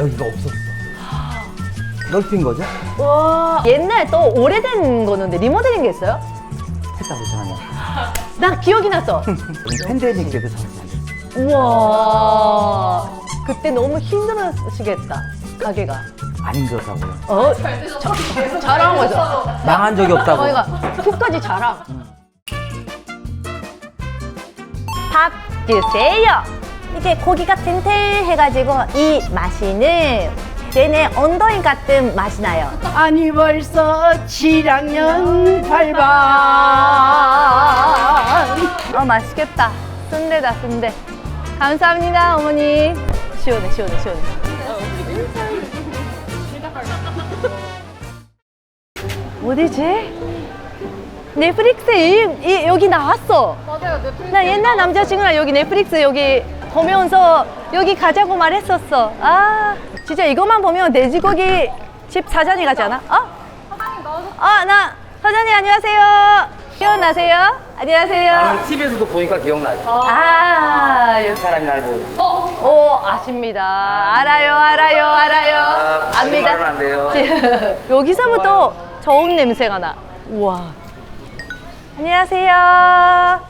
여기가 없었어. 넓힌 거죠? 와, 옛날 또 오래된 거는데 리모델링 했어요? 했다고 생각해요. 나 기억이 났어. 팬데믹 때도 잠깐. 우와, 그때 너무 힘들으시겠다, 가게가. 안 힘들었다고요. 어? 잘한 거죠? 망한 적이 없다고. 저희가 끝까지 자랑. 밥 주세요. 이게 고기가 탱탱해가지고 이 맛이는 얘네 언더인 같은 맛이 나요. 아니 벌써 7학년 8반. 맛있겠다. 순대다, 순대. 감사합니다, 어머니. 시원해, 시원해, 시원해. 어디지? 넷플릭스에 여기 나왔어. 맞아요, 넷플릭스. 나 옛날 남자친구랑 여기 넷플릭스 여기 보면서 여기 가자고 말했었어. 아, 진짜 이것만 보면 돼지고기 집 사장님 같지 않아? 사장님 나오셨어요? 나 사장님 안녕하세요. 기억나세요? 안녕하세요. TV에서도 보니까 기억나요. 여기 사람이 날 보고. 오, 아십니다. 알아요, 알아요, 알아요. 압니다. 말은 안 돼요. 여기서부터 좋은 냄새가 나. 우와. 안녕하세요.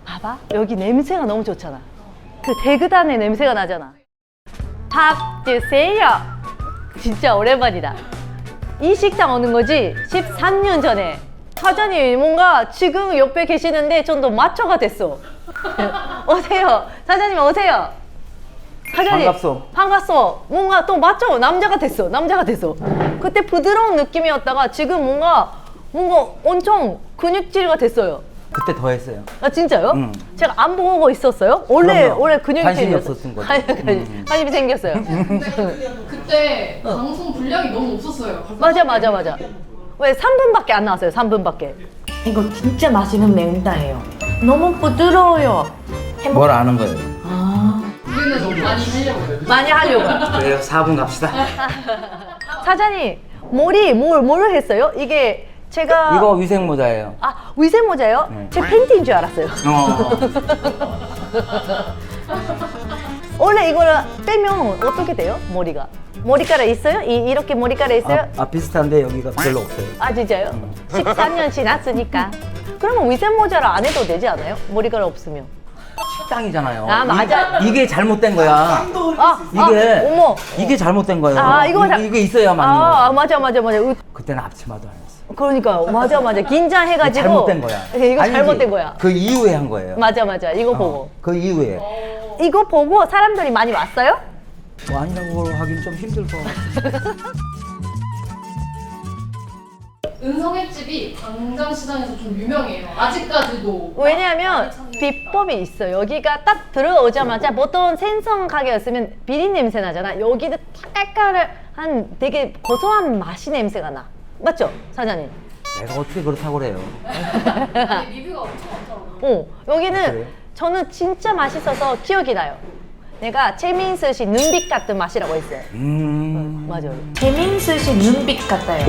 봐봐. 여기 냄새가 너무 좋잖아. 그 대그단의 냄새가 나잖아. 밥 주세요. 진짜 오랜만이다. 이 식당 오는 거지? 13년 전에. 사장님 뭔가 지금 옆에 계시는데 좀 더 마초가 됐어. 오세요. 사장님 오세요. 사장님. 반갑소. 반갑소. 뭔가 또 마초 남자가 됐어. 남자가 됐어. 그때 부드러운 느낌이었다가 지금 뭔가 엄청 근육질가 됐어요. 그때 더 했어요. 아 진짜요? 응. 제가 안 보고 있었어요? 원래 그럼요. 근육질이었어요. 관심이 없었던 거죠. 관심이 생겼어요. 그때 방송 분량이 너무 없었어요. 맞아. 왜 3분밖에 안 나왔어요? 3분밖에. 이거 진짜 맛있는 매운탕이에요. 너무 부드러워요. 뭘 아는 거예요? 우리는 너무 많이 하려고요. 많이 하려고. 그래요. 4분 갑시다. 사장님 뭐를 했어요? 이게 제가 이거 위생 모자예요. 위생 모자요? 네. 제 팬티인 줄 알았어요. 원래 이거를 빼면 어떻게 돼요? 머리가? 머리카락 있어요? 이렇게 머리카락 있어요? 비슷한데 여기가 별로 없어요. 진짜요? 13년 지났으니까. 그러면 위생 모자를 안 해도 되지 않아요? 머리카락 없으면. 식당이잖아요. 맞아. 이게 잘못된 거야. 어머. 이게 잘못된 거예요. 이게 있어야 맞는 거야. 맞아. 그때는 앞치마도 안 했어. 그러니까 맞아. 긴장해가지고. 잘못된 거야. 이거 아니지. 잘못된 거야. 그 이후에 한 거예요. 맞아. 이거 보고. 그 이후에. 이거 보고 사람들이 많이 왔어요? 뭐 아니라고 하긴 좀 힘들 것 같아. 은성횟집이 광장시장에서 좀 유명해요. 아직까지도. 왜냐하면 비법이 있어. 여기가 딱 들어오자마자 보통 생선 가게였으면 비린 냄새 나잖아. 여기도 깔깔한 되게 고소한 맛이 냄새가 나. 맞죠, 사장님? 내가 어떻게 그렇다고 그래요. 아니, 리뷰가 엄청 많더라고요. 여기는 그래요? 저는 진짜 맛있어서 기억이 나요. 내가 최민수 씨 눈빛 같은 맛이라고 했어요. 맞아요. 최민수 씨 눈빛 같아요.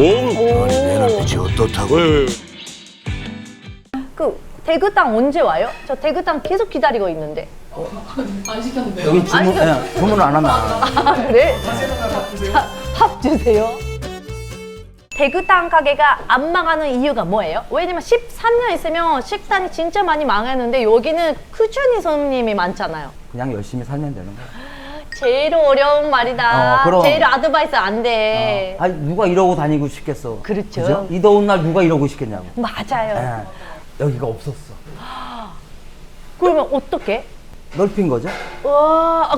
그 대구탕 언제 와요? 저 대구탕 계속 기다리고 있는데. 안 시켰는데요. 여기 주문을 안 한다. 그래? 밥 주세요. 대구탕 가게가 안 망하는 이유가 뭐예요? 왜냐면 13년 있으면 식당이 진짜 많이 망했는데 여기는 꾸준히 손님이 많잖아요. 그냥 열심히 살면 되는 거야. 제일 어려운 말이다. 그럼. 제일 아드바이스 안 돼. 누가 이러고 다니고 싶겠어. 그렇죠. 그죠? 이 더운 날 누가 이러고 싶겠냐고. 맞아요. 여기가 없었어. 그러면 어떻게? 넓힌 거죠?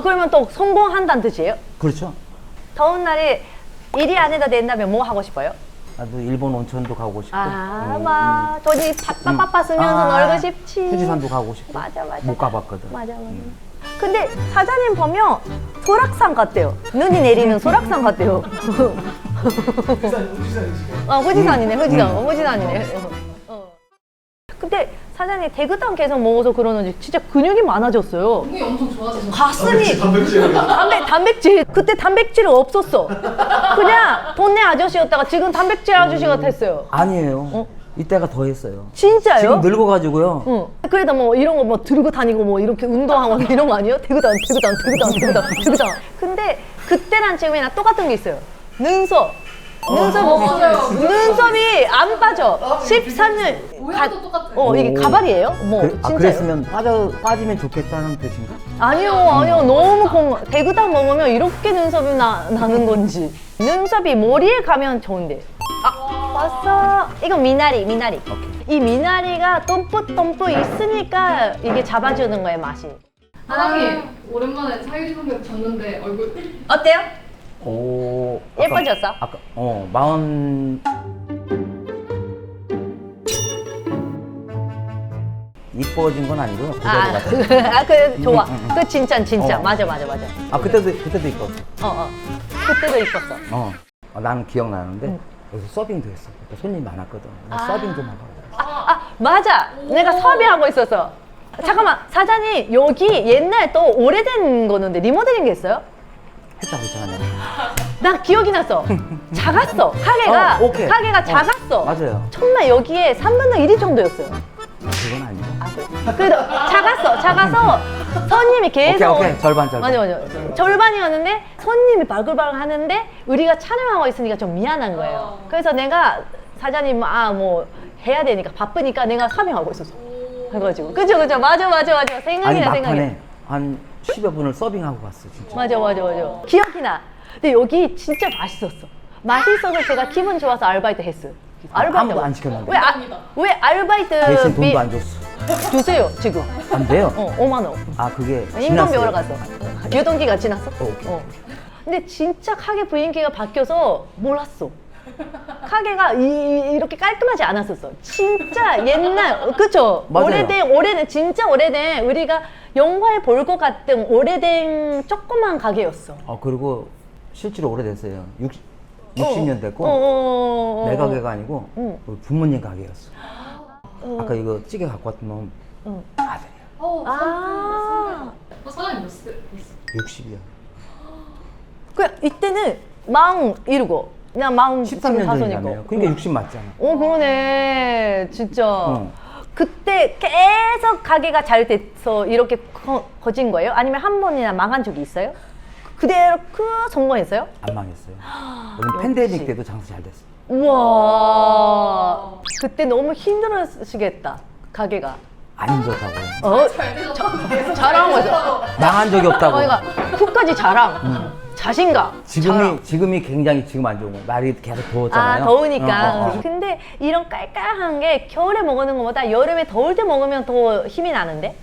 그러면 또 성공한다는 뜻이에요? 그렇죠. 더운 날에 일이 안 해도 된다면 뭐 하고 싶어요? 나도 일본 온천도 가고 싶고. 돈이 바빠 쓰면서 놀고 싶지.富士山도 가고 싶고. 맞아. 못 가봤거든. 맞아. 근데 사장님 보면 소락산 같대요. 눈이 내리는 소락산 같대요. 후지산이네. 후지산이네. 근데 사장님 대구탕 계속 먹어서 그러는지 진짜 근육이 많아졌어요. 몸이 엄청 좋아지셨어요. 가슴이 단백질 그때 단백질은 없었어. 그냥 돈내 아저씨였다가 지금 단백질 아저씨가 됐어요. 아니에요. 이때가 더 했어요. 진짜요? 지금 늙어가지고요. 그래도 뭐 이런 거 들고 다니고 이렇게 운동하고 이런 거 아니에요? 대구탕. 근데 그때랑 지금이랑 똑같은 게 있어요. 눈썹. 맞아요. 눈썹이 안 빠져. 13년. 모양도 똑같아. 이게 가발이에요? 뭐 진짜요? 그랬으면 빠지면 좋겠다는 뜻인가? 아니요, 너무 대구탕 먹으면 이렇게 눈썹이 나는 건지. 눈썹이 머리에 가면 좋은데. 왔어. 이거 미나리. 이 미나리가 덤프 있으니까 이게 잡아주는 거예요, 맛이. 사장님 오랜만에 사유리분들 봤는데 얼굴 어때요? 오. 예뻐졌어? 아까 마음 이뻐진 건 아니고요. 그대로 같아. 그 좋아. 그 진짜. 어. 맞아. 아 그때도 이뻤어. 그때도 이뻤어. 나는 기억나는데 여기서 서빙도 했어. 그러니까 손님이 많았거든. 서빙 좀 하고. 맞아. 내가 섭외하고 있었어. 잠깐만, 사장님 여기 옛날 또 오래된 거는데 리모델링 했어요? 했다고 했잖아요. 나 기억이 났어. 작았어. 가게가 오케이. 작았어. 맞아요. 정말 여기에 3분의 1이 정도였어요. 그건 아니고. 그래도 작아서 손님이 계속 오케이. 절반. 맞아. 절반이었는데 손님이 바글바글 하는데 우리가 촬영하고 있으니까 좀 미안한 거예요. 그래서 내가 사장님 뭐 해야 되니까 바쁘니까 내가 섭외하고 있었어. 해가지고 그죠. 맞아. 생각이나. 막판에 한 10여 분을 서빙하고 갔어 진짜. 맞아. 기억이 나. 근데 여기 진짜 맛있었어. 맛있어서 제가 기분 좋아서 아르바이트 했어요. 아무도 안 시켰는데. 왜 아르바이트 대신 돈도 안 줬어. 주세요 지금. 안 돼요? 5만 원. 아 그게 인건비 지났어요. 올라갔어. 유동기가 지났어? 오케이. 근데 진짜 가게 분위기가 바뀌어서 몰랐어. 가게가 이렇게 깔끔하지 않았었어. 진짜 옛날, 그쵸? 맞아요. 오래된, 진짜 오래된, 우리가 영화에 볼 것 같은 오래된 조그만 가게였어. 그리고 실제로 오래됐어요. 60년 됐고 내 가게가 아니고 우리 부모님 가게였어. 아까 이거 찌개 갖고 왔던 놈 아들이야. 사장님 몇 살? 60이야. 이때는 마흔 이르고, 그냥 마흔 13년 전이라며요. 다섯이고. 그러니까 60 맞잖아. 그러네. 진짜. 그때 계속 가게가 잘 돼서 이렇게 커진 거예요? 아니면 한 번이나 망한 적이 있어요? 그대로 성공했어요? 안 망했어요. 우리 팬데믹 때도 장사 잘 됐어. 우와. 그때 너무 힘들으시겠다. 가게가. 안 힘들었다고요. 잘 되죠. 자랑한 거죠. 망한 적이 없다고. 그러니까 끝까지 자랑. 자신감. 자랑. 지금이 굉장히 지금 안 좋은 거. 날이 계속 더웠잖아요. 더우니까. 근데 이런 깔깔한 게 겨울에 먹는 것보다 여름에 더울 때 먹으면 더 힘이 나는데?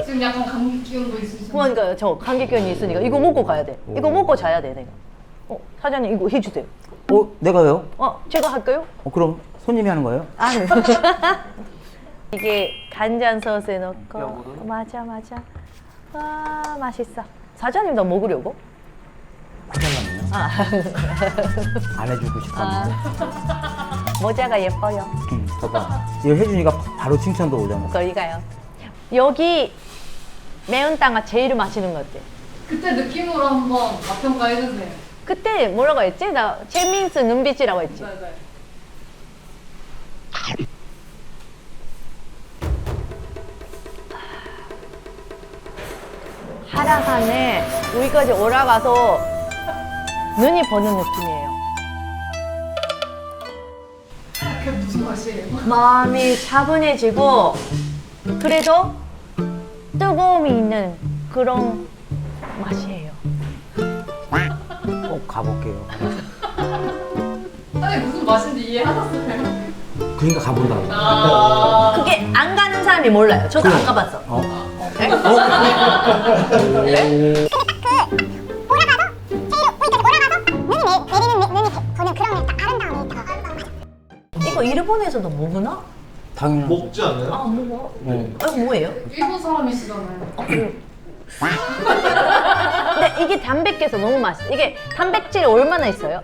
지금 약간 감기 기운도 있으시죠? 그러니까 저 감기 기운이 있으니까 이거 먹고 가야 돼. 이거 먹고 자야 돼, 내가. 사장님 이거 해주세요. 내가요? 제가 할까요? 그럼 손님이 하는 거예요? 네. 이게 간장 소스에 넣고. 맞아. 와, 맛있어. 사장님 나 먹으려고? 안 해주고 싶었는데. 모자가 예뻐요. 봐봐. 이거 해주니까 바로 칭찬도 오잖아. 거기가요. 여기 매운탕가 제일 맛있는 것 같아. 그때 느낌으로 한번 맛평가 해주세요. 그때 뭐라고 했지? 나 재민스 눈빛이라고 했지. 네. 하락하네. 여기까지 올라가서 눈이 보는 느낌이에요. 그게 무슨 맛이에요? 마음이 차분해지고 그래도 뜨거움이 있는 그런 맛이에요. 꼭 가볼게요. 사장님 무슨 맛인지 이해하셨어요? 그러니까 가본다고. 그게 안 가는 사람이 몰라요. 저도 안 가봤어. 네? 이거 일본에서도 먹나? 당연히. 먹지 않아요? 먹어. 뭐예요? 일본 사람이시잖아요. 근데 이게 단백질에서 너무 맛있어. 이게 단백질이 얼마나 있어요?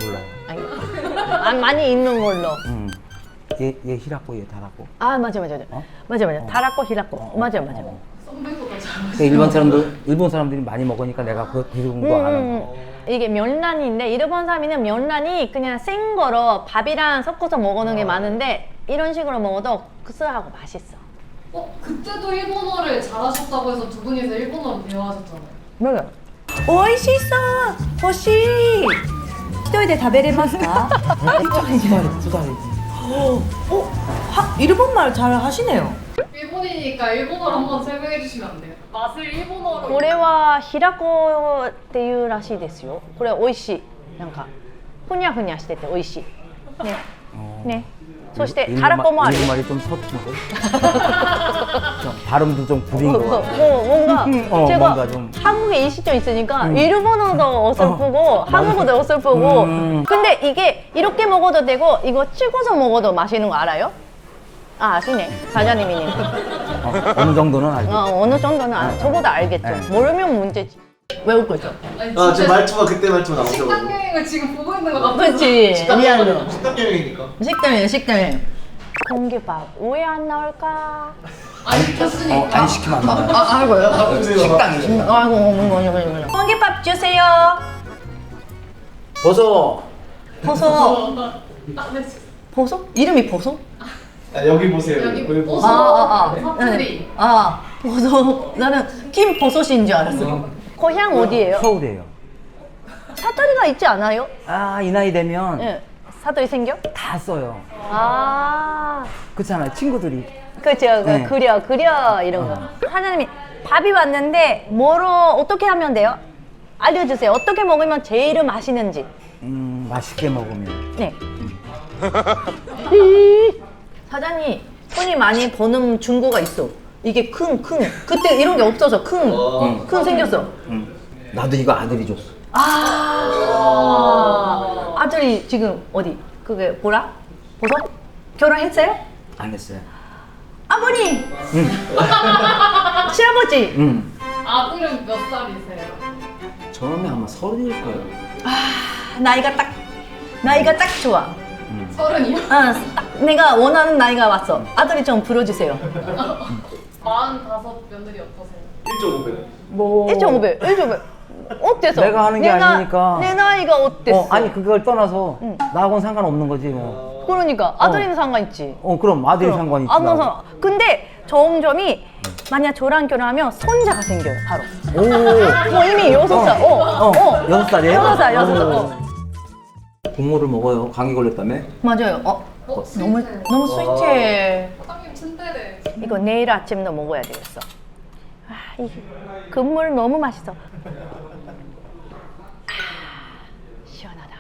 몰라요. 많이 있는 걸로. 얘 히라코, 얘 다라코. 맞아. 맞아. 다라코 히라코. 맞아. 썸배보다 잘 그러니까 일본 사람들이 많이 먹으니까 내가 그 정도 아는 거. 이게 면란인데 일본 사람이는 면란이 그냥 생 거로 밥이랑 섞어서 먹는 게 많은데 이런 식으로 먹어도 구수하고 맛있어. 그때도 일본어를 잘하셨다고 해서 두 분이서 일본어를 배워하셨잖아요. 맞아. おいしそう欲しい一人で食べれますか? 일본말 잘 하시네요. 일본이니까 일본어로 한번 설명해 주시면 안 돼요? 맛을 일본어로. これは平子っていうらしいですよ。これ美味しい。なんかふにゃふにゃしてて美味しい。ね。ね。そしてたらこもある。 일본말이 좀 서툰데. 좀 발음도 좀 구린 거. 뭔가 제가 뭔가 좀. 한국에 20년 있으니까 일본어도 어설프고 한국어도 어설프고 근데 이게 이렇게 먹어도 되고 이거 찍어서 먹어도 맛있는 거 알아요? 아 아시네 사장님이님. 어느 정도는 알죠. 어느 정도는 저보다 알겠죠. 모르면 문제지. 외울 거죠. 아니, 아, 제 진짜 말투가 그때 말투가 나오죠. 식당 여행을 지금 보고 있는 것 같아요. 그렇지. 리얼로. 식당 여행이니까. 식당에. 공깃밥 왜 안 나올까? 안 시켰으니까. 안 시키면 안 나와요. 아이고요. 식당이. 아이고 공깃밥 주세요. 버섯. 버섯. 아, 네. 버섯? 이름이 버섯? 아, 여기 보세요. 여기 보세요. 버섯. 사투리. 버섯. 나는 김 버섯인 줄 알았어. 고향 어디예요? 서울이에요. 사투리가 있지 않아요? 아, 이 나이 되면 예. 사투리 생겨? 다 써요. 아, 그렇잖아요. 친구들이. 그죠. 네. 그려 이런 거. 사장님이 밥이 왔는데 뭐로 어떻게 하면 돼요? 알려주세요. 어떻게 먹으면 제일 맛있는지. 맛있게 먹으면. 네. 사장님 손이 많이 버는 중고가 있어. 이게 큰 그때 이런 게 없어서 큰 생겼어. 나도 이거 아들이 줬어. 아들이 지금 어디? 그게 뭐라? 버섯? 결혼했어요? 안 했어요. 아버님! 시아버지! 아들은 몇 살이세요? 처음에 아마 30일 거예요. 나이가 딱 좋아. 서른이요? 딱 내가 원하는 나이가 왔어. 아들이 좀 불러주세요. 45 며느리 어떠세요? 1.5배. 1.5배. 어때서? 내가 하는 게 아니니까. 내 나이가 어땠어? 아니 그걸 떠나서 나하고는 상관없는 거지 뭐. 그러니까 아들이는 상관있지. 그럼 아들이 상관이 있지. 아들 상관. 근데 점점이 만약 저랑 결혼하면 손자가 생겨요 바로. 오. 뭐 이미 6살. 6살이에요? 6살. 고모를 먹어요. 감기 걸렸다며? 맞아요. 너무 스위트해. 사장님 츤데레. 이거 내일 아침도 먹어야 되겠어. 이 국물 너무 맛있어. 시원하다.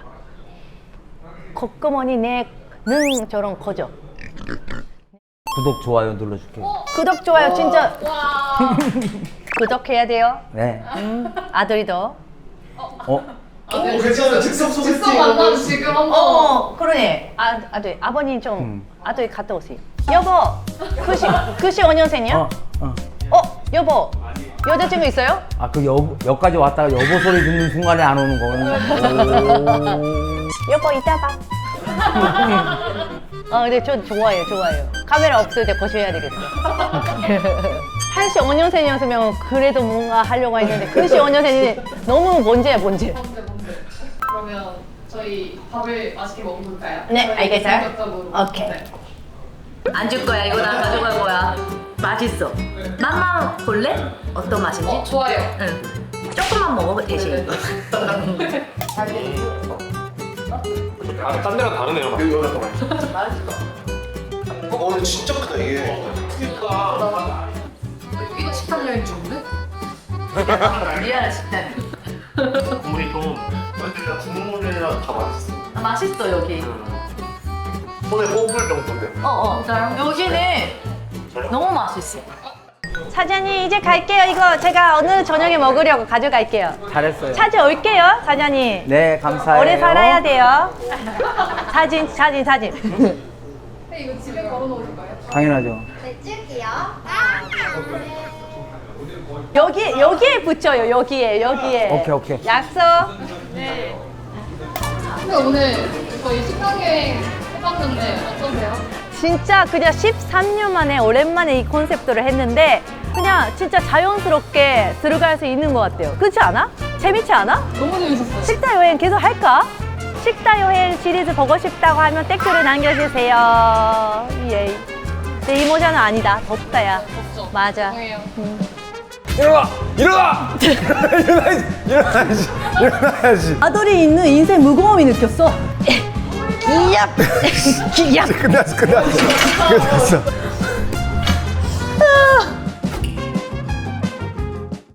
콧구멍이 내는 저런 커져. 구독 좋아요 눌러줄게요. 구독 좋아요 진짜 와. 구독해야 돼요. 네. 아들이도. 괜찮아요. 즉석 소개팅. 직접 만나서 지금 한번. 그러네. 아버님 좀 아들 갔다 오세요. 여보, 95년생이야? 여보, 여자친구 있어요? 그 여기까지 왔다가 여보 소리 듣는 순간에 안 오는 거는. 여보 이따 봐. 근데 저 좋아요. 카메라 없을 때 거셔야 되겠어. 85년생이었으면 그래도 뭔가 하려고 했는데 95년생이 너무 번제야. 번째. 그러면 저희 밥을 맛있게 먹어볼까요? 네, 알겠어요. 본격적으로. 오케이. 네. 안 줄 거야. 이거 나 가져갈 거야. 맛있어. 맛만 볼래? 어떤 맛인지? 좋아요. 응. 조금만 먹어 대신. 딴 데랑 다르네요. 오늘 진짜 크다 이게. 여기도 식당 여행 중인데? 리얼 식당. 국물이 좀 국물이랑 다 맛있어. 맛있어 여기. 손에 꼽을 정도인데. 여기는 너무 맛있어. 사장님 이제 갈게요. 이거 제가 오늘 저녁에 먹으려고 가져갈게요. 잘했어요. 찾아올게요, 사장님. 네, 감사해요. 오래 살아야 돼요. 사진. 근데 이거 집에 걸어놓을까요? 당연하죠. 여기에 붙여요. 여기에. 오케이. 약속. 네. 근데 오늘 저희 식당 여행 해봤는데 어떠세요? 진짜 그냥 13년 만에 오랜만에 이 콘셉트를 했는데 그냥 진짜 자연스럽게 들어갈 수 있는 것 같아요. 그렇지 않아? 재밌지 않아? 너무 재밌었어요. 식당 여행 계속 할까? 식당 여행 시리즈 보고 싶다고 하면 댓글을 남겨주세요. 예. 내 이모자는 아니다. 덥다 야. 덥죠? 맞아. 죄송해요. 일어나! 일어나! 일어나야지! 일어나야지! 일어나야지! 아들이 있는 인생 무거움이 느꼈어. 기약. 기약. 끝났어, 끝났어. 끝났어.